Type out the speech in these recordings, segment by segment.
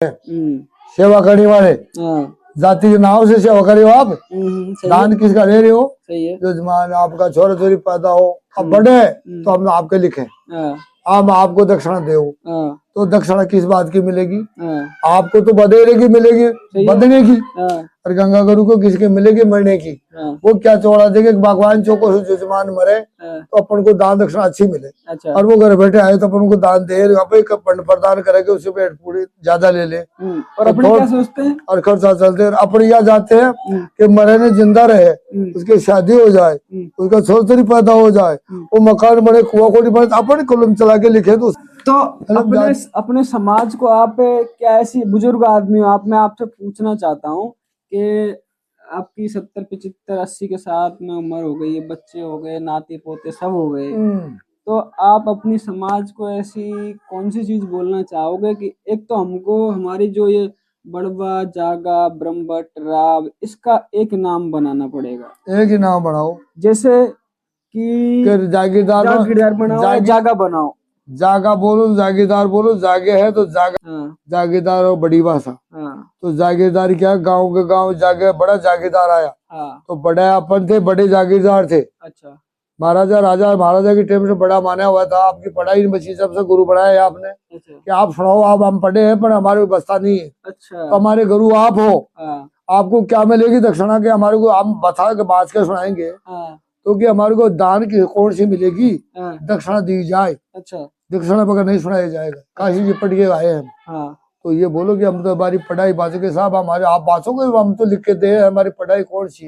सेवा करने वाले जाति के नाम से सेवा करे हो आप। दान किसका दे रहे हो? सही है। जो जमान आपका छोरा छोरी पैदा हो अब बड़े तो हम आपके लिखे हम आपको दक्षिणा दे, तो दक्षिणा किस बात की मिलेगी? आपको तो बधेरे की मिलेगी, बदने की, और गंगा गुरु को किसके मिलेगी? मरने की। वो क्या चौड़ा देंगे भगवान चौको से जजमान मरे तो अपन को दान दक्षिणा अच्छी मिले। अच्छा। और वो घर बैठे आए तो अपन को दान दे प्रदान करेंगे, उससे पेट पूरी ज्यादा ले ले और अपने क्या सोचते हैं और खर्चा चलते हैं। अपने यहाँ जाते हैं कि मरे ने जिंदा रहे, उसकी शादी हो जाए, उसका छोरी पैदा हो जाए, वो मकान बने, कुआ कोड़ी बने, अपने कलम चला के लिखे। तो अपने समाज को आप क्या ऐसी बुजुर्ग आदमी हो आप, मैं आपसे पूछना चाहता हूँ कि आपकी 70, 75, 80 के साथ में उम्र हो गई है, बच्चे हो गए, नाते पोते सब हो गए, तो आप अपनी समाज को ऐसी कौन सी चीज बोलना चाहोगे कि एक तो हमको हमारी जो ये बड़वा, जागा, ब्रह्मभट्ट, राव, इसका एक नाम बनाना पड़ेगा। एक ही नाम बनाओ, जैसे कि जागीरदार बनाओ, जागा बनाओ। जागा बोलो, जागीरदार बोलो। जागे है तो जागा, जागीरदार और बड़ी भाषा। तो जागीरदारी क्या? गांव के गांव जागे बड़ा जागीरदार आया, तो बड़ा अपन थे, बड़े जागीरदार थे। अच्छा। महाराजा राजा महाराजा की टाइम से बड़ा माना हुआ था। आपकी पढ़ाई नहीं बची, सबसे गुरु बनाया आपने। अच्छा। कि आप सुनाओ, आप हम पढ़े हैं पर हमारे बस्ता नहीं है। अच्छा। तो हमारे गुरु आप हो, आपको क्या मिलेगी दक्षिणा? के हमारे को हम बता के बात के सुनाएंगे, तो कि हमारे को दान की कौन सी मिलेगी? दक्षिणा दी जाए। अच्छा। दक्षिणा बगैर नहीं सुनाया जाएगा। काशी जी पढ़ के आए हैं। तो ये बोलो कि हम तो हमारी पढ़ाई बातोगे साहब, हमारे आप बातोगे, हम तो लिख के दे, हमारी पढ़ाई कौन सी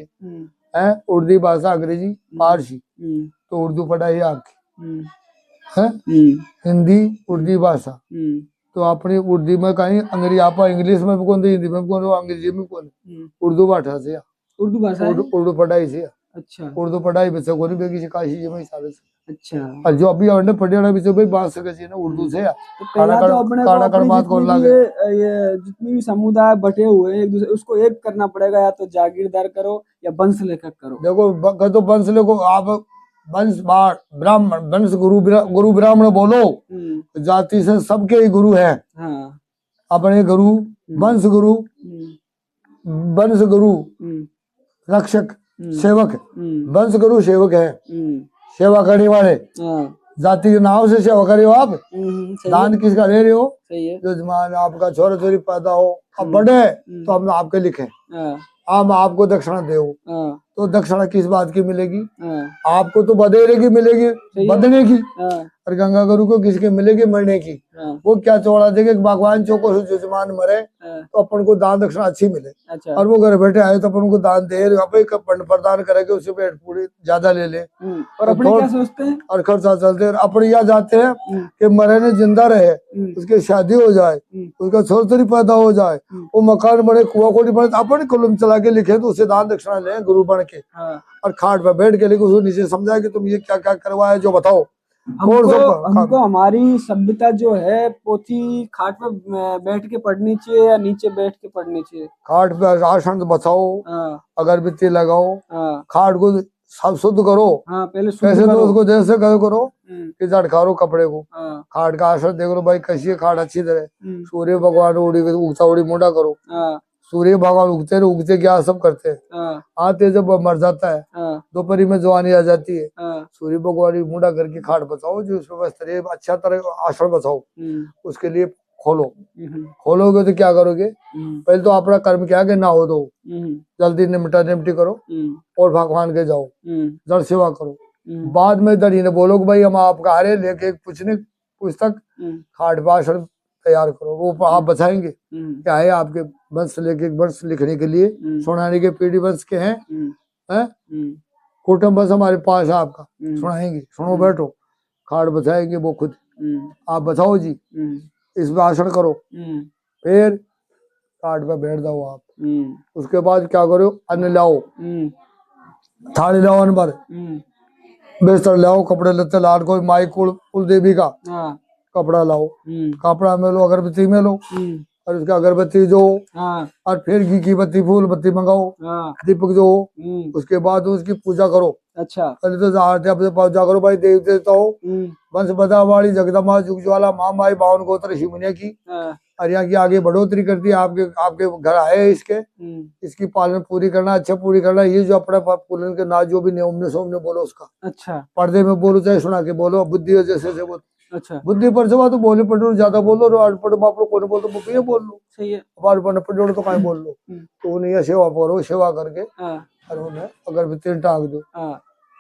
है? उर्दू भाषा, अंग्रेजी, फारसी। तो उर्दू पढ़ाई आपकी है, हिंदी, उर्दू भाषा। तो अपनी उर्दू में कहीं अंग्रेजी, आप इंग्लिश में भी कौन, हिंदी में भी कौन, अंग्रेजी में कौन, उर्दू भाषा से, उर्दू भाषा, उर्दू पढ़ाई से। अच्छा। उर्दू पढ़ाई बच्चे को नहीं बेगी काशी जी में हिसाब से। अच्छा। और जो अभी हमने पढ़े भाई बात सके ना उर्दू से, तो ये जितनी भी समुदाय बटे हुए हैं एक दूसरे, उसको एक करना पड़ेगा, या तो जागीरदार करो या वंश लेखक करो। देखो तो वंश लेखो आप, वंश ब्राह्मण, वंश गुरु ब्राह्मण बोलो, जाति से सबके ही गुरु है। अपने गुरु, वंश गुरु, वंश गुरु, रक्षक, सेवक, वंश गुरु सेवक है, सेवा करने वाले जाति के नाम से सेवा करे हो आप। दान किसका दे रहे हो? सही है। जो जमान आपका छोरा छोरी पैदा हो अब बड़े तो हम आपके लिखे हम आपको दक्षिणा दे, तो दक्षिणा किस बात की मिलेगी? आपको तो बधेरे की मिलेगी, बदने की, और गंगा गुरु को किसके मिलेगी? मरने की। वो क्या चौड़ा देंगे भगवान चौको से जजमान मरे तो अपन को दान दक्षिणा अच्छी मिले। अच्छा। और वो घर बैठे आए तो अपन को दान दे प्रदान करेंगे, उससे पेट पूरी ज्यादा ले ले और अपने क्या सोचते हैं और खर्चा चलते हैं। अपने यहाँ जाते हैं कि मरे ने जिंदा रहे, उसकी शादी हो जाए, उसका छोरी पैदा हो जाए, वो मकान बने, कुआ कोड़ी बने, अपने कलम चला के लिखे, तो उससे दान दक्षिणा ले गुरु बन के। और खाट पर बैठ के लिखे, उसको नीचे समझाया कि तुम ये क्या क्या करवाया, जो बताओ। हमको हमारी सभ्यता जो है पोथी खाट पे बैठ के पढ़नी चाहिए या नीचे बैठ के पढ़नी चाहिए? खाट पे राशन बचाओ, अगरबत्ती लगाओ, खाट को सब शुद्ध करो। पहले कैसे तो उसको जैसे करो कि झटकारो कपड़े को, खाट का आसन देख लो भाई कैसी है खाट अच्छी तरह। सूर्य भगवान उगता उड़ी मोटा करो, सूर्य भगवान उगते क्या सब करते हैं। आते जब मर जाता है दोपहरी में जवानी आ जाती है, सूर्य भगवान मुंडा करके खाट बचाओ, जो उसमें अच्छा तरह आसन बचाओ। उसके लिए खोलोगे तो क्या करोगे? पहले तो अपना कर्म क्या के ना हो दो, जल्दी निपटी करो और भगवान के जाओ, जल सेवा करो। बाद में दड़ी ने बोलो भाई हम आपका हारे लेके पूछने पुस्तक खाट भाषण तैयार करो, वो आप बचाएंगे। क्या है आपके वंश लेके वंश लिखने के लिए, सुनाने के पीढ़ी वंश के हैं, कुटुंब बस हमारे पास है आपका, सुनाएंगे। सुनो बैठो, खाट बचाएंगे वो खुद, आप बचाओ जी, इस भाषण करो, फिर खाट पे बैठ जाओ आप। उसके बाद क्या करो? अन्न लाओ, थाली लाओ, अन्न भर, बिस्तर लाओ, कपड़े लत्ते लाल, कोई माई कुल देवी का कपड़ा लाओ, कपड़ा में लो, अगरबत्ती में लो, और उसका अगरबत्ती जो, और फिर घी की बत्ती, फूल बत्ती मंगाओ, दीपक जो, उसके बाद उसकी पूजा करो। अच्छा। पहले तो आरती पूजा करो भाई, देवी देवता हो, वंश बदावाड़ी, जगदम्बा, जुग ज्वाला, माँ माई, बावन गोत्र शिवनिया की, और यहाँ की आगे बढ़ोतरी करती है, आपके आपके घर आए इसके, इसकी पालन पूरी करना, अच्छा पूरी करना। ये जो अपना पुलन के ना जो भी नियम सोमने बोलो उसका, अच्छा पर्दे में बोलो चाहे सुना के बोलो, बुद्धि हो जैसे से बोलो, अच्छा बुद्धि पर से तो बोले पढ़ो ज्यादा बोलो, और अनपढ़ बाप लोग को बोल तो ये बोल लो, सही है। पढ़ो तो कहीं बोल लो। तो उन्हें यह सेवा करो, सेवा करके और उन्हें अगरबत्ती टांग दो,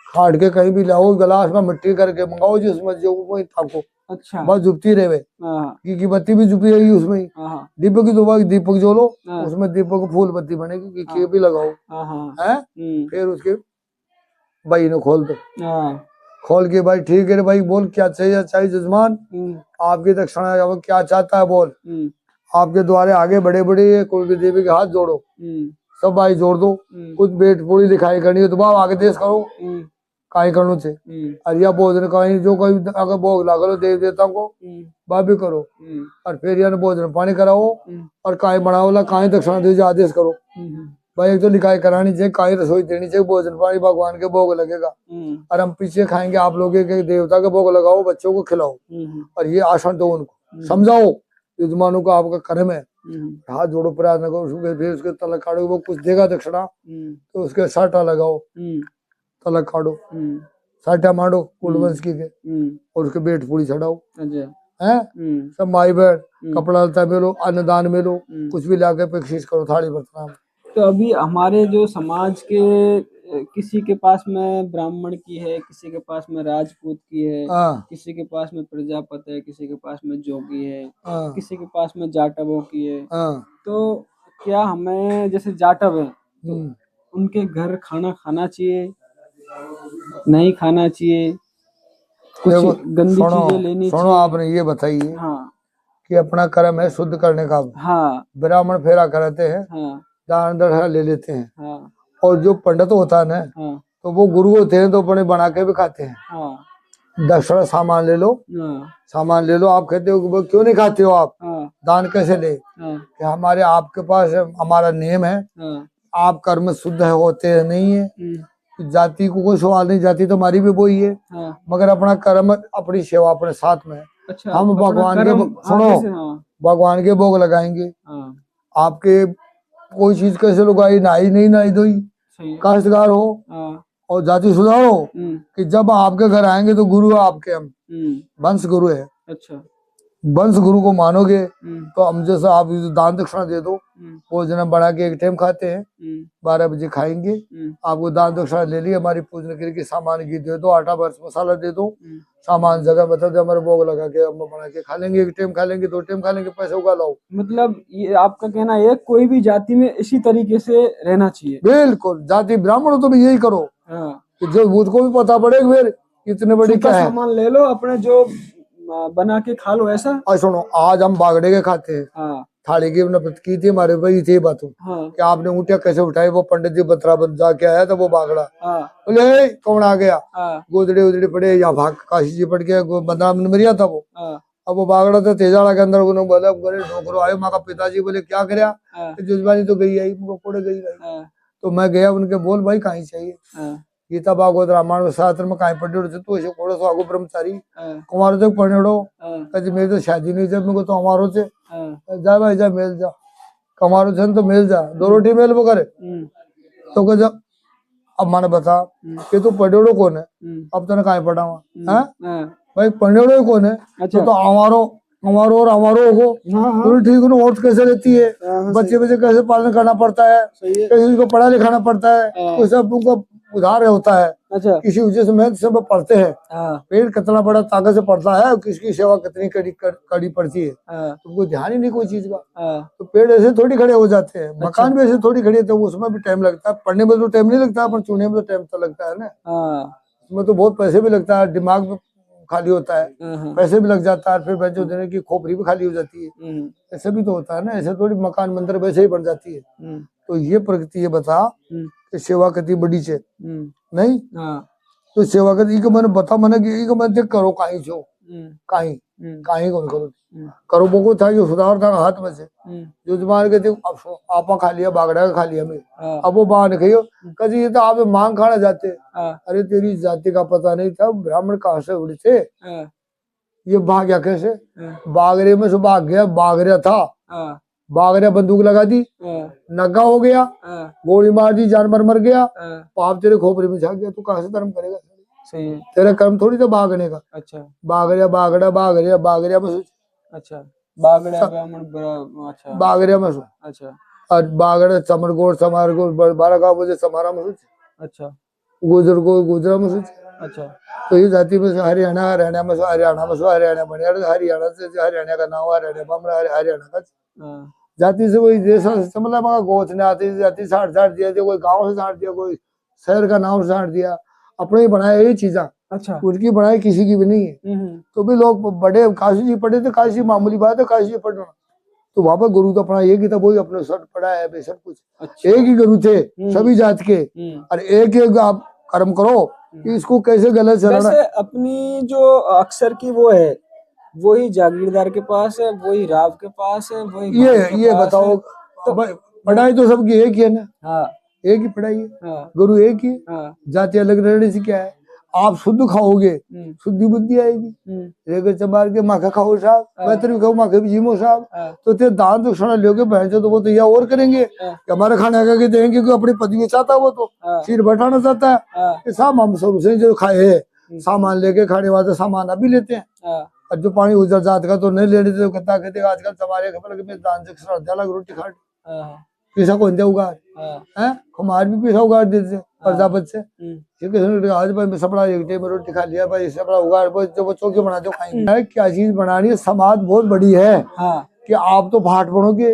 खाट के कहीं भी लाओ, गिलास में मिट्टी करके मंगाओ जिसमें जो वही ताको, अच्छा बस जुपती रहे, की बत्ती भी जुपी रहेगी उसमें ही। दीपक की दो दीपक जो लो, उसमें दीपक फूल बत्ती बनेगी, की भी लगाओ है। फिर उसके भाई ने खोल दो, खोल के भाई ठीक है भाई बोल क्या चाहिए, चाहिए जजमान आपकी दक्षिणा क्या चाहता है बोल, आपके द्वारे आगे बड़े बड़े कोई भी देवी के हाथ जोड़ो, सब भाई जोड़ दो, कुछ बेट पूरी दिखाई करनी है तो बाप आगे देश करो, काई करनो से अरिया भोजन कहीं जो कोई अगर भोग लागलो देव देवता को बाप भी करो, और फिर यानी भोजन पानी कराओ, और काई बनाओ काई दक्षिणा दे आदेश करो भाई। एक तो लिखाई करानी चाहिए, काई रसोई देनी चाहिए, भोजन पानी भगवान के भोग लगेगा, और हम पीछे खाएंगे, आप लोग के देवता के भोग लगाओ, बच्चों को खिलाओ, और ये आसन दो उनको, समझाओ यजमानों का आपका कर्म है, हाथ जोड़ो प्रार्थना करो, फिर उसके तलक काटो, वो कुछ देगा दक्षिणा तो उसके साटा लगाओ, तलक काटो, साटा मारो कुलवंश की के, और उसके बेट पूरी चढ़ाओ है, सब माई बहन कपड़ा लता मिलो, अन्नदान मिलो, कुछ भी लाके बख्शीश करो थाली बर्तन। तो अभी हमारे जो समाज के किसी के पास में ब्राह्मण की है, किसी के पास में राजपूत की है, किसी के पास में प्रजापति है, किसी के पास में जोगी है, किसी के पास में जाटवों की है। तो क्या हमें जैसे जाटव है तो उनके घर खाना खाना चाहिए, नहीं खाना चाहिए, कुछ गंदी चीजें लेनी चाहिए? सुनो आपने ये बताइए कि अपना कर्म है शुद्ध करने का, ब्राह्मण फेरा कराते हैं, दान दक्षिणा ले लेते हैं, और जो पंडित होता है ना तो वो गुरु होते हैं तो अपने बना के भी खाते हैं, दक्षिणा सामान ले लो, सामान ले लो। आप कहते हो क्यों नहीं खाते हो आप, दान कैसे ले, कि हमारे आपके पास हमारा नियम है, आप कर्म शुद्ध होते नहीं है, जाति को कोई सवाल नहीं, जाति तो हमारी भी वही है, मगर अपना कर्म अपनी सेवा अपने साथ में। अच्छा, हम भगवान के सुनो भगवान के भोग लगाएंगे, आपके कोई चीज कैसे लगाई, नाई नहीं नाई दो, काश्तकार हो और जाति सुधारो, कि जब आपके घर आएंगे तो गुरु है आपके, हम वंश गुरु है। अच्छा, वंश गुरु को मानोगे तो हम जैसा आप दान दक्षिणा दे दो, भोजन बना के एक टाइम खाते हैं, 12 बजे खाएंगे, आपको दान दक्षिणा ले ली, हमारी पूजन करके सामान घी दे दो, आटा बर्स मसाला दे दो, सामान जगह बता दो, हमारे भोग लगा के हम बना के खा लेंगे, एक टाइम खा लेंगे, 2 टाइम खा लेंगे, पैसे उगा लाओ। मतलब ये आपका कहना है कोई भी जाति में इसी तरीके से रहना चाहिए? बिल्कुल, जाति ब्राह्मण हो तो भी यही करो, जो भूत को भी पता पड़े फिर इतने बड़ी क्या है, सामान ले लो अपने जो बना के खा लो ऐसा। सुनो आज हम बागड़े के खाते हैं, थाली की की थी हमारे भाई थी बात कि आपने ऊँटिया कैसे उठाई, वो पंडित जी बतरा बन जाके आया था, वो बागड़ा बोले कौन आ गया, गोदड़े उदड़े पड़े, यहाँ भाग काशी जी पड़ गया, बंदा मरिया था वो, अब वो बागड़ा था तेजाड़ा के अंदर, उन्होंने बोला बोले ढोकरो आयो, माँ का पिताजी बोले क्या कराया, जुजबानी तो गई आई, कोड़े गई भाई, तो मैं गया उनके, बोल भाई कहीं चाहिए, गीता भागवत रामायण शास्त्र में कहीं पढ़े तो ऐसे कोड़ो आगो ब्रह्मचारी कुमारो तक पढ़ेड़ो, कभी मेरी तो शादी नहीं जब मेरे को तो हमारो से जा भाई जा मेल जा, कमारो छन तो मेल जा, 2 रोटी मेल वो करे, तो कह जा अब मैंने बता कि तू पढ़ेड़ो कौन है, अब तने कहीं पढ़ा हुआ भाई, पढ़ेड़ो कौन है, अच्छा। तो हमारो हमारो और हमारो को ठीक है, औरत कैसे रहती है, बच्चे बच्चे कैसे पालन करना पड़ता है, कैसे उनको पढ़ा लिखाना पड़ता है, वो सब उनका उधार होता है। अच्छा, किसी वजह से मेहनत से पढ़ते हैं, पेड़ कितना बड़ा ताकत से पड़ता है, किसकी सेवा कितनी कड़ी पड़ती है, तुमको ध्यान ही नहीं कोई चीज का, तो पेड़ ऐसे थोड़ी खड़े हो जाते हैं, मकान भी ऐसे थोड़ी खड़े, तो उसमें भी टाइम लगता है, पढ़ने में तो टाइम नहीं लगता, पर चुनने में तो टाइम तो लगता है ना, उसमें तो बहुत पैसे भी लगता है, दिमाग भी खाली होता है, पैसे भी लग जाता है, फिर बच्चों देने की खोपड़ी भी खाली हो जाती है, ऐसे भी तो होता है ना, ऐसे थोड़ी मकान मंदिर वैसे ही बन जाती है। तो ये प्रकृति ये बता कि सेवा कितनी बड़ी छे नहीं, तो सेवा कती मैंने बता मैंने कि मैंने करो कहीं छो कहीं कहीं कौन करो करो बोको था जो सुधार था हाथ में से जो जमान के थे, आपा खा लिया बागड़ा का खा लिया मैं, अब वो बाहर खाइयो कभी ये तो आप मांग खाना जाते, अरे तेरी जाति का पता नहीं था, ब्राह्मण कहाँ से उड़े थे, ये भाग गया कैसे? बागरे में से भाग गया, बागरिया था, बागरिया बंदूक लगा दी, नंगा हो गया, गोली मार दी, जानवर मर गया, पाप तेरे खोपड़ी में झाग गया, तू कहाँ से धर्म करेगा? सही है। तेरा कर्म थोड़ी था भागने का। अच्छा, बागरिया बागड़ा बागरिया बागरिया में सोच। अच्छा, बागड़ा अच्छा, बागरिया में सोच। अच्छा, और बागड़ा समरगोड़ समारगोड़ 12 गाँव मुझे समारा में सोच। अच्छा, गुजर को गुजरा में सोच। अच्छा, तो ये जाति में से हरियाणा, हरियाणा में से हरियाणा में से हरियाणा बने, हरियाणा से हरियाणा का नाम हरियाणा बमरा, हरियाणा का जाति से वही देश मतलब गोथ ने आती जाति साठ साठ दिया, कोई गांव से साठ दिया, कोई शहर का नाम साठ दिया, अपने ही बनाया यही चीजा। अच्छा, उनकी बनाई किसी की भी नहीं है। तो भी लोग बड़े काशी जी पढ़े थे, काशी मामूली बात है काशी जी पढ़ना, तो वहां पर गुरु तो अपना एक ही था, वही अपने सर पढ़ा है सब कुछ। अच्छा। एक ही गुरु थे सभी जात के, और एक आप कर्म करो कि इसको कैसे गलत चलाना। अपनी जो अक्सर की वो है, वही जागीरदार के पास है, वही राव के पास है, वही ये बताओ तो पढ़ाई तो सबकी एक ही है ना। हाँ, एक ही पढ़ाई है, गुरु एक ही, जाति अलग रहने से क्या है? आप शुद्ध खाओगे शुद्धि बुद्धि आएगी। रेगर चबार के माखा खाओ साहब, मैं भी खाऊ माखे भी जिमो साहब, तो ते दान दक्षिणा लोगे बहन तो वो तो यह और करेंगे कि हमारे खाने आगे के देंगे, क्योंकि अपनी पदवी चाहता है वो तो सिर बैठाना चाहता है। कि साहब हम शुरू से जो खाए है सामान लेके खाने वाले सामान अभी लेते हैं, और जो पानी उजर जात का तो नहीं लेने देते, कहता कहते आजकल तुम्हारे खबर में दान दक्षिणा रोटी खा पैसा कौन दे उगार है, कुमार भी पैसा उगार देते प्रजापत से। आज भाई सपड़ा एक टाइम रोटी खा लिया भाई, सपड़ा उगार जो बच्चों के बना दो खाएंगे। क्या चीज बनानी है? समाज बहुत बड़ी है कि आप तो भाट बनोगे,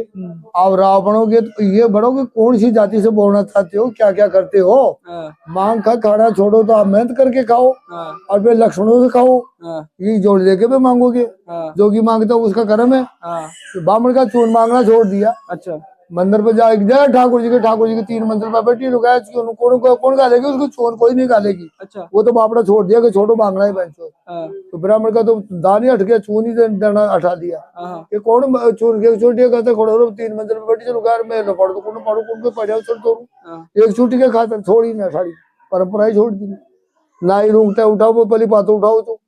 आप राव बनोगे, तो ये बनोगे कौन सी जाति से बोलना चाहते हो, क्या क्या करते हो। मांग का खाना छोड़ो तो आप मेहनत करके खाओ, और फिर लक्षणों से खाओ, ये जोड़ लेके भी मांगोगे। जो की मांगता उसका कर्म है। ब्राह्मण का चून मांगना छोड़ दिया। अच्छा, मंदिर पे जाए ठाकुर जी के 3 मंदिर पर बैठी रुका, कौन गालेगी उसको? चोन कोई नहीं गालेगी। अच्छा, वो तो बापड़ा छोड़ दिया कि छोड़ो मांगना ही बहन। तो ब्राह्मण का तो दान ही हट गया, चून ही देना हटा दिया कि कौन चून के छोटिया कहते खड़ो 3 मंदिर पे बैठी रुका, मैं पढ़ दो कौन पढ़ो कौन पढ़ा तो एक छुट्टी के खातर छोड़ी ना साड़ी परंपरा ही छोड़ दी। ना ही रोंगटा उठाओ, वो पली पातो उठाओ, तो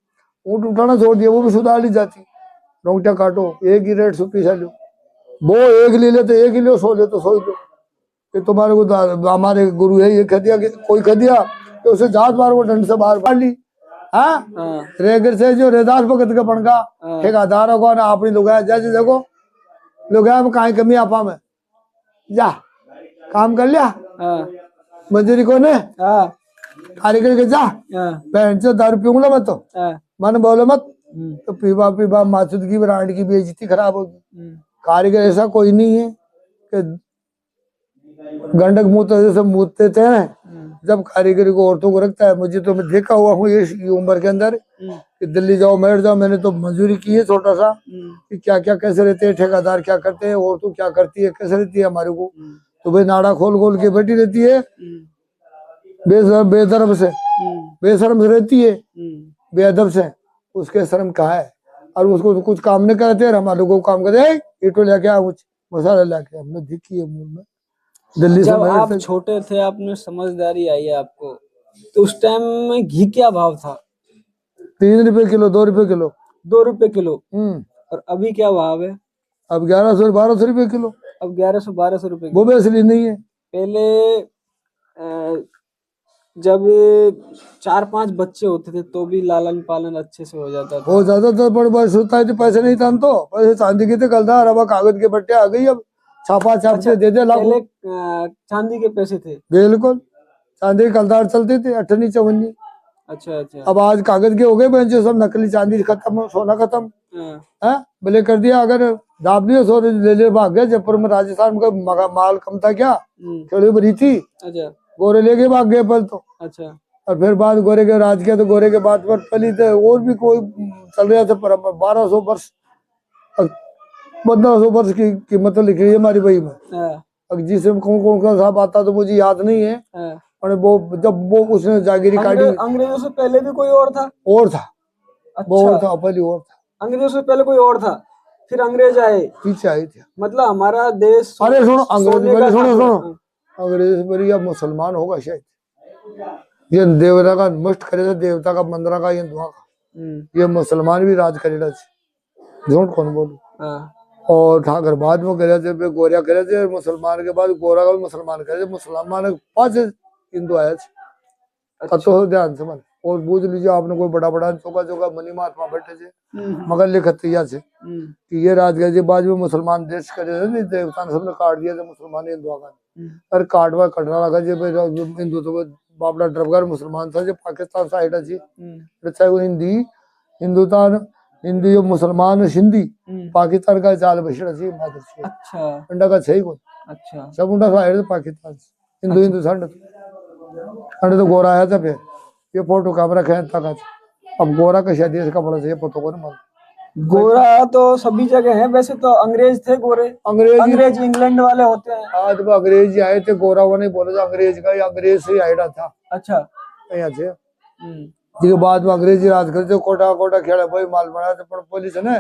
ऊँट उठाना छोड़ दिया, वो भी सुधार ली जाती। रोंगटा काटो, एक ही रेट सुपी सा लो, वो एक ले ले तो एक ही लो, सो ले तो सो ही लो। कि तुम्हारे को हमारे गुरु है ये कह दिया कि कोई कह दिया कि उसे जात बार वो डंड से बाहर काट ली। हाँ, रेगर से जो रेदास भगत का बनका ठेकेदार होगा ना अपनी लुगाया, जैसे देखो लुगाया में कहीं कमी आपा में जा काम कर लिया, मजदूरी को ने कारीगर के जा बहन से दारू पीऊंगा मत, तो मन बोलो मत, तो पीवा पीवा मासूद की ब्रांड की बेइज्जती खराब होगी। कारीगर ऐसा कोई नहीं है कि गंडक मूत्र जैसे मूतते थे, जब कारीगरी को औरतों को रखता है। मुझे तो मैं देखा हुआ हूँ ये उम्र के अंदर कि दिल्ली जाओ बैठ जाओ, मैंने तो मजदूरी की है छोटा सा, कि क्या क्या कैसे रहते हैं ठेकेदार, क्या करते हैं, औरतों क्या करती है, कैसे रहती है हमारे को। तो भाई नाड़ा खोल खोल के बैठी रहती है, बेशरम से रहती है, बेअदब से, उसके शर्म कहाँ है। और उसको कुछ काम नहीं करते, हमारे लोगों को काम करते ईटो लेके आ कुछ मसाला लेके, हमने देखी है मुंह में दिल्ली जब से। आप छोटे थे, आपने समझदारी आई है आपको, तो उस टाइम में घी क्या भाव था? 3 रुपए किलो, 2 रुपए किलो, 2 रुपए किलो। और अभी क्या भाव है? अब 1100-1200 रुपए किलो। अब 1100-1200 रुपए। वो भी असली नहीं है। पहले जब 4-5 बच्चे होते थे तो भी लालन पालन अच्छे से हो जाता था। हो जाता था, पर बस होता है, पैसे नहीं था तो पैसे चांदी के थे कलदार, अब कागज के बट्टे आ गई, अब छापा छाप से दे दे लाखों। चांदी के पैसे थे, बिल्कुल चांदी कलदार चलते थे, 8 चवन्नी। अच्छा अच्छा। अब आज कागज के हो गए बहन, सब नकली, चांदी खत्म, सोना खत्म है, भले कर दिया। अगर दाब दिया सो ले भाग गया। जयपुर में राजस्थान का माल कम था क्या, थोड़ी बड़ी थी। अच्छा, गोरे लेके भाग गए पल तो। अच्छा, और फिर बाद गोरे के राज किया, तो गोरे के बाद पर पली थे और भी कोई चल रहा था, पर 1200 वर्ष 1500 वर्ष की कीमत लिख रही है हमारी बही में। जिसे कौन कौन का साहब आता तो मुझे याद नहीं है, और वो जब वो उसने जागीरी काटी। अंग्रेजों से पहले भी कोई और था? और था। अच्छा, वो और था, पहले और था। अंग्रेजों से पहले कोई और था, फिर अंग्रेज आए, पीछे आए थे। मतलब हमारा देश। अरे सुनो, अंग्रेज सुनो, अंग्रेज पर या मुसलमान होगा शायद, ये देवता का मस्त करेगा, देवता का मंदिर का, ये दुआ का ये मुसलमान भी राज करेगा, झूठ कौन बोलू। और ठाकर बाद में करे थे, गोरिया करे थे, मुसलमान के बाद गोरा का मुसलमान करे थे, मुसलमान 5 हिंदू आया थे। तो ध्यान से मन और बूझ लीजिए आपने, कोई बड़ा बड़ा चौका चौका मनी महात्मा बैठे थे मगर लिखतिया से कि ये राज गए बाद में मुसलमान देश करे थे, देवता ने सबने काट दिया था मुसलमान हिंदुआ का। अरे काटवा कटना लगा जी हिंदू तो बाबला ड्रबगर मुसलमान था जो पाकिस्तान साइड अच्छी चाहे वो हिंदुस्तान हिंदी मुसलमान सिंधी पाकिस्तान का चाल बछड़ा सी अच्छा अंडा का सही कोई अच्छा सब उंडा साइड पाकिस्तान से हिंदू हिंदू संड अंडे तो गोरा आया था फिर ये फोटो कैमरा खेल तक अब गोरा का शायद देश का बड़ा से पता को नहीं गोरा तो सभी जगह है, वैसे तो अंग्रेज थे गोरे, अंग्रेज इंग्लैंड वाले होते हैं। आज वो अंग्रेज आए थे, गोरा वो नहीं बोले अंग्रेज का, अंग्रेज से आया था। अच्छा यहाँ से जिसके बाद में अंग्रेजी राज करते कोटा कोटा खेड़ा भाई माल बनाया तो पुलिस ने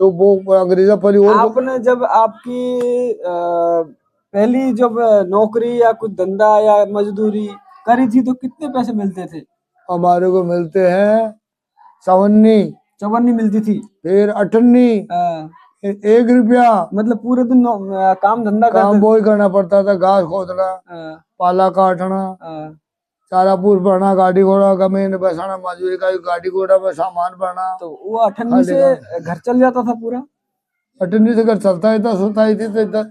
तो वो अंग्रेजा पली। और आपने जब आपकी पहली जब नौकरी या कुछ धंधा या मजदूरी करी थी तो कितने पैसे मिलते थे? हमारे को मिलते हैं 54 मिलती थी, फिर 58 1 रुपया। मतलब पूरे दिन काम धंधा काम वो ही करना पड़ता था, घास खोदना, पाला काटना, चारा पूर भरना, गाड़ी घोड़ा गमेन बसाना, मजदूरी का गाड़ी घोड़ा में सामान भरना। तो वो 58 से घर चल जाता था पूरा? 58 से घर चलता है, 10 होता ही थी तो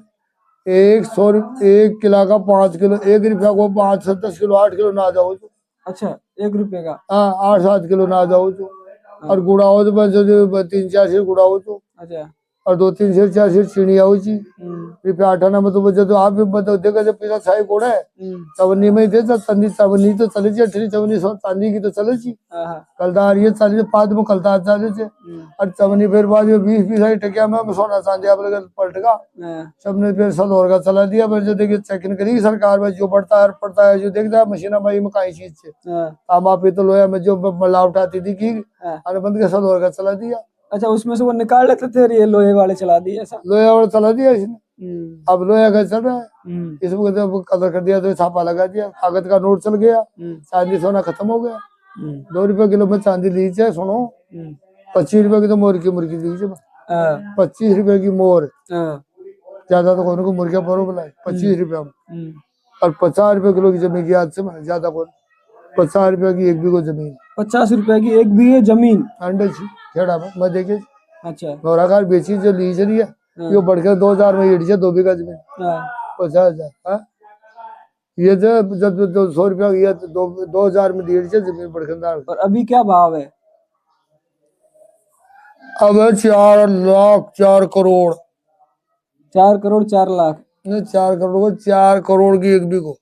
1 किलो का 5 किलो 1 रुपया को 5 से 10 किलो 8 किलो ना जाओ तो। अच्छा 1 रुपये का? हाँ 8-7 किलो ना जाओ तो। और गुड़ा हो तो बस 3-4 शेर गुड़ा हो तो। अच्छा और 2-3 शेर 4 शेर चिड़िया हो जी रुपया 8 में तो बचे तो आप भी बताओ देखा जब पिता छाई कोड़ा है चवन्नी में थे तो तंदी चवन्नी तो चले जी 18 चवन्नी चांदी की तो चले जी कलदार ये चालीस 5 में कलदार चाले थे और चवन्नी फिर बाद में 20-20 टकिया में सोना चांदी आप लोग पलट का सबने फिर सलौर का चला दिया। फिर जो देखिए चेकिंग करी सरकार में जो पड़ता है जो देखता है मशीना भाई में कई चीज से तांबा पे तो लोया में जो मिलावट आती थी की बंद के सलौर का चला दिया। अच्छा उसमें से वो निकाल लेते थे, ये लोहे वाले चला दिए ऐसा? लोहे वाला चला दिया इसने, अब लोहे का चल रहा है इसमें तो कलर कर दिया तो छापा लगा दिया, कागज का नोट चल गया, चांदी सोना खत्म हो गया। 2 रुपए किलो में चांदी लीजिए सुनो, 25 रुपए की तो मोर की मुर्गी लीजिए 25 रुपए की मोर, ज्यादा तो कौन को मुर्गिया परो बुलाए 25 रुपया में। और 50 रुपए किलो की जमीन की आज से ज्यादा कौन 50 रुपए की 1 बीघो जमीन, 50 रुपए की 1 बीघे जमीन अंडे खेड़ा में मैं देखे। अच्छा नौराकार बेची जो लीज रही है यो बढ़कर 2000 में ये 2 बीघा जमीन 50,000। ये जब 100 रुपया ये 2000 में लीज जमीन बढ़कर। और अभी क्या भाव है? अब 4 लाख 4 करोड़ 4 करोड़ 4 लाख नहीं 4 करोड़ को 4 करोड़ की 1 बीघो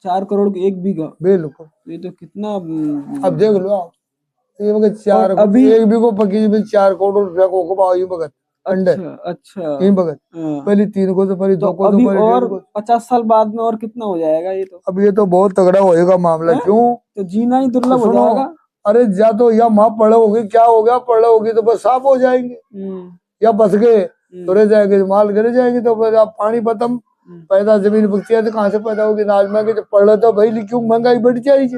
4 करोड़ की 1 बीघा बिल्कुल। ये तो कितना अब देख लो आप ये मगर 4 अभी 1 बीघो पकी में 4 करोड़ रुपया को पाओ भगत अंडे। अच्छा भगत पहले 3 को तो पहले 2 को अभी और 50 साल बाद में और कितना हो जाएगा ये तो? अब ये तो बहुत तगड़ा होएगा मामला। क्यों? तो जीना ही दुर्लभ हो जाएगा। अरे या तो या माँ पढ़ होगी क्या हो गया पढ़ होगी तो बस साफ हो जाएंगे या बस गए तो रह जाएंगे माल गिर जाएगी तो फिर आप पानी खत्म पैदा जमीन बचती है तो कहाँ से पैदा होगी नाज महंगे जब पढ़ तो भाई क्यों महंगाई बढ़ जाएगी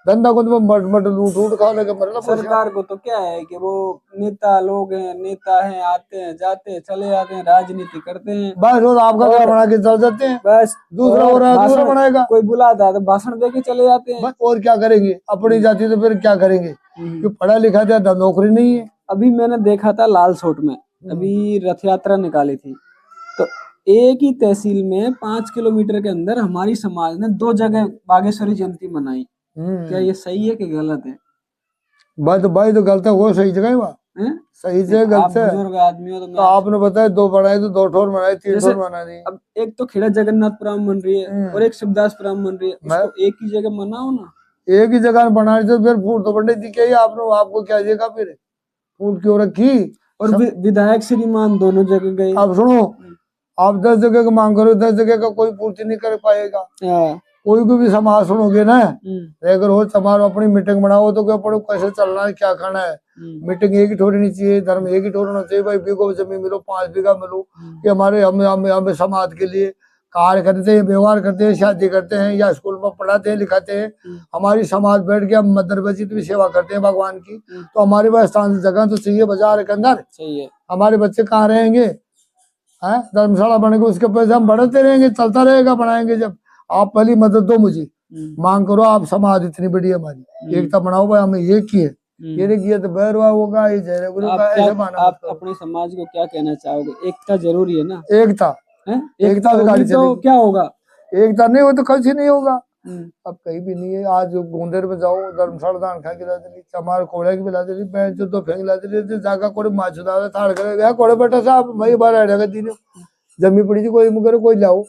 धंधा को तो मट लूट खा लेगा मतलब। सरकार को तो क्या है कि वो नेता लोग हैं, नेता हैं, आते हैं जाते हैं चले जाते हैं, राजनीति करते हैं, बस वो आपका घर बना के चल जाते हैं, बस दूसरा हो रहा है दूसरा बनाएगा, कोई बुलाता है तो भाषण दे के चले जाते हैं, बस और क्या करेंगे अपनी जाति तो फिर क्या करेंगे क्यों पढ़ा लिखा जाता नौकरी नहीं है। अभी मैंने देखा था लालसोट में अभी रथ यात्रा निकाली थी तो एक ही तहसील में 5 किलोमीटर के अंदर हमारी समाज ने 2 जगह बागेश्वरी जयंती मनाई। क्या ये सही है कि गलत है? भाई तो गलत है, वो सही जगह है वहाँ सही जगह गलत है। बुजुर्ग आदमी हो तो आपने बताया 2 बनाए तो 2 ठोर बनाए 3 ठोर बनाए। अब एक तो खेड़ा जगन्नाथपुरम बन रही है और एक शिवदासपुरम बन रही है, उसको एक ही जगह मनाओ ना। एक ही जगह बनाने से फिर फूट तो पंडित जी क्या आपको क्या देगा फिर फूट क्यों रखी? और विधायक श्रीमान दोनों जगह गए। अब सुनो आप 10 जगह का मांग करो 10 जगह का कोई पूर्ति नहीं कर पाएगा। कोई भी समाज सुनोगे ना अगर हो समाज अपनी मीटिंग बनाओ तो अपने कैसे चलना है क्या खाना है। मीटिंग एक ही ठोरनी चाहिए, धर्म एक ही ठोरना चाहिए। भाई बीघो जमीन मिलो 5 बीघा मिलो कि हमारे हमें समाज के लिए कार्य करते हैं, व्यवहार करते हैं, शादी करते हैं या स्कूल में पढ़ाते हैं, लिखाते हैं। हमारी समाज बैठ के हम मदर मस्जिद भी सेवा करते हैं भगवान की। तो हमारे पास स्थान जगह तो चाहिए बाजार के अंदर। सही है। हमारे बच्चे कहाँ रहेंगे? हैं धर्मशाला बनेगा, उसके पैसे हम बढ़ते रहेंगे, चलता रहेगा, बनाएंगे। जब आप पहली मदद दो मुझे, मांग करो आप, समाज इतनी बड़ी हमारी, एकता बनाओ भाई, हमें ये की है, ये नहीं किया तो बैरवा होगा, ये जय गुरु का ऐसे माना। आप अपने समाज को क्या कहना चाहोगे? एकता जरूरी है ना? एकता, एकता तो क्या होगा? एकता नहीं हो तो कल से नहीं होगा। अब कहीं भी नहीं है। आज गोंदेर में जाओ, धर्मशाला दान खा के ला दे, हमारे कोड़े की भी ला दे, पैंट जो तो फेंक ला दे, जाकर कोड़े माछ दावे थाड़ करे कोड़े बेटा साहब वही बार आएगा दिन जमी पड़ी थी, कोई मुकर कोई लाओ।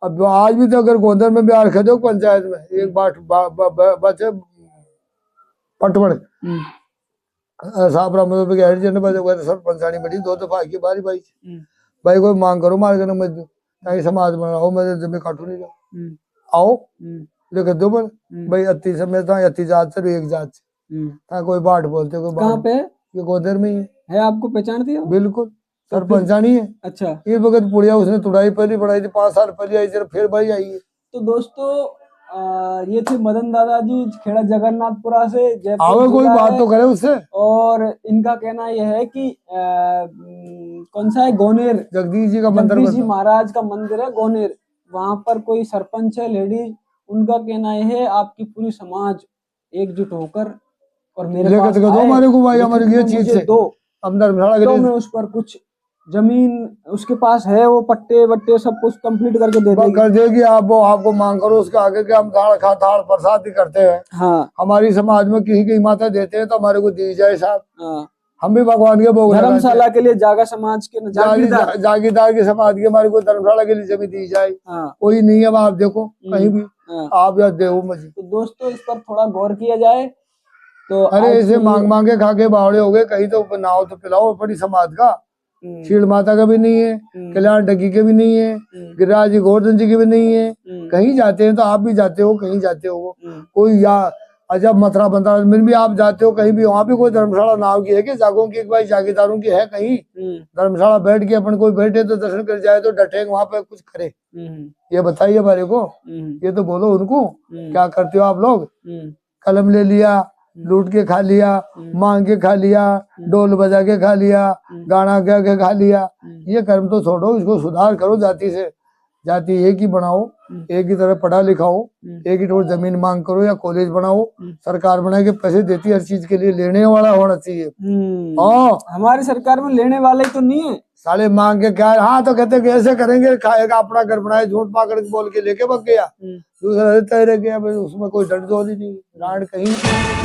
अब आज भी तो अगर गोंदर में भी आ रखे दो पंचायत में एक बाट बचे पटवड़ साहब राम सर पंचानी बड़ी 2 दफा की बारी भाई भाई कोई मांग करो मार के मत ताकि समाज बनाओ, मैं जमीन काटू नहीं जाओ, आओ लिख दो पर भाई अति समय था, अति जात से एक जात से कोई बाट बोलते कोई कहाँ पे? ये गोंदर में ही है। आपको पहचानती हो? बिल्कुल सर पंचानी है। अच्छा, इस वक्त पुड़िया उसने तुड़ाई पहली बढ़ाई थी, 5 साल पहले आई थी, फिर भाई आई है। तो दोस्तों ये थे मदन दादाजी खेड़ा जगन्नाथपुरा से जयपुर। कोई बात तो करे उससे। और इनका कहना यह है कि कौन सा है, गोनेर जगदीश जी का मंदिर, जगदीश जी महाराज का मंदिर है गोनेर, वहां पर कोई सरपंच है लेडीज। उनका कहना यह है आपकी पूरी समाज एकजुट होकर और मेरे पास दो हमारे को भाई, हमारी ये चीज से दो तो मैं उस पर कुछ जमीन उसके पास है, वो पट्टे वट्टे सब कुछ कंप्लीट करके दे देगी, कर देगी। आप वो आपको मांग करो, उसके आगे के हम दाल खा थाल प्रसाद भी करते हैं। हाँ, हमारी समाज में किसी की माता देते हैं तो हमारे को दी जाए साहब। हाँ। हम भी भगवान के भोग धर्मशाला के लिए जागा समाज के जागीरदार के समाज की हमारे को धर्मशाला के लिए जमीन दी जाए। हाँ। कोई नहीं है आप देखो कहीं भी। हाँ। आप या देव मजी। तो दोस्तों इस पर थोड़ा गौर किया जाए। तो अरे ऐसे मांग मांग के खा के बावड़े हो गए, कहीं तो नाव तो पिलाओ बड़ी समाज का। शील माता का भी नहीं है, कल्याण डगी के भी नहीं है, गिरिराज जी गोवर्धन जी के भी नहीं है। कहीं जाते हैं तो आप भी जाते हो, कहीं जाते हो कोई या अजब मथुरा बंदा में भी आप जाते हो, कहीं भी वहाँ भी कोई धर्मशाला नाव की है कि जागों की भाई जागीरदारों की है कहीं? धर्मशाला बैठ के अपन कोई बैठे तो दर्शन कर जाए तो डटे वहाँ पे कुछ करे? ये बताइए हमारे को, ये तो बोलो उनको क्या करते हो आप लोग? कलम ले लिया, लूट के खा लिया, मांग के खा लिया, ढोल बजा के खा लिया, गाना गा के खा लिया। ये कर्म तो छोड़ो, इसको सुधार करो। जाति से जाति एक ही बनाओ, एक ही तरह पढ़ा लिखाओ, एक ही थोड़ी जमीन मांग करो या कॉलेज बनाओ। सरकार बना के पैसे देती है हर चीज के लिए, लेने वाला होना चाहिए। हमारी सरकार में लेने वाले तो नहीं है साले, मांग के क्या। हाँ तो कहते कैसे करेंगे, खाएगा अपना घर बनाए, झूठ पाकड़ बोल के लेके बग गया, दूसरा तैर गया, उसमें कोई डर तो नहीं, डांट कहीं